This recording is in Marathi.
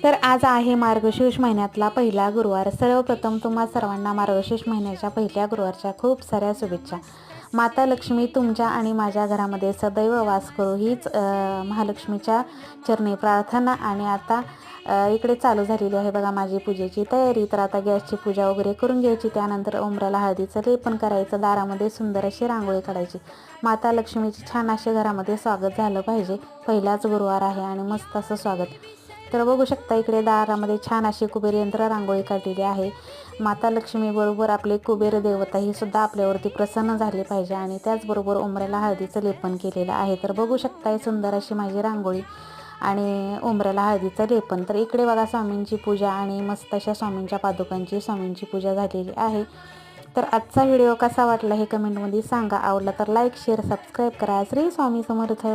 तर आज आहे मार्गशीर्ष महिन्यातला पहिला गुरुवार। सर्वप्रथम तुम्हा सर्वांना मार्गशीर्ष महिन्याच्या पहिल्या गुरुवारच्या खूप साऱ्या शुभेच्छा। माता लक्ष्मी तुमच्या आणि माझ्या घरामध्ये सदैव वास करू हीच महालक्ष्मीच्या चरणी प्रार्थना। आणि आता इकडे चालू झालेली आहे बघा माझी पूजेची तयारी। तर आता गॅसची पूजा वगैरे करून घ्यायची, त्यानंतर उंबराला हळदीचं लेपन करायचं, दारामध्ये सुंदर अशी रांगोळी काढायची। माता लक्ष्मीचे छान असे घरामध्ये स्वागत झालं पाहिजे। पहिलाच गुरुवार आहे आणि मस्त असं स्वागत। तर बघू शकता इकडे दारामध्ये छान अशी कुबेर यंत्र रांगोळी काढलेली आहे। माता लक्ष्मी बरोबर आपले कुबेर देवता ही सुद्धा आपल्यावरती प्रसन्न झाली पाहिजे आणि त्याचबरोबर उंबऱ्याला हळदीचं लेपन केलेलं आहे। तर बघू शकता सुंदर अशी माझी रांगोळी आणि उंबऱ्याला हळदीचं लेपन। तर इकडे बघा स्वामींची पूजा आणि मस्त अशा स्वामींच्या पादुकांची स्वामींची पूजा झालेली आहे। तर आजचा व्हिडिओ कसा वाटला हे कमेंटमध्ये सांगा। आवडला तर लाईक शेअर सबस्क्राईब करा। श्री स्वामी समर्थ।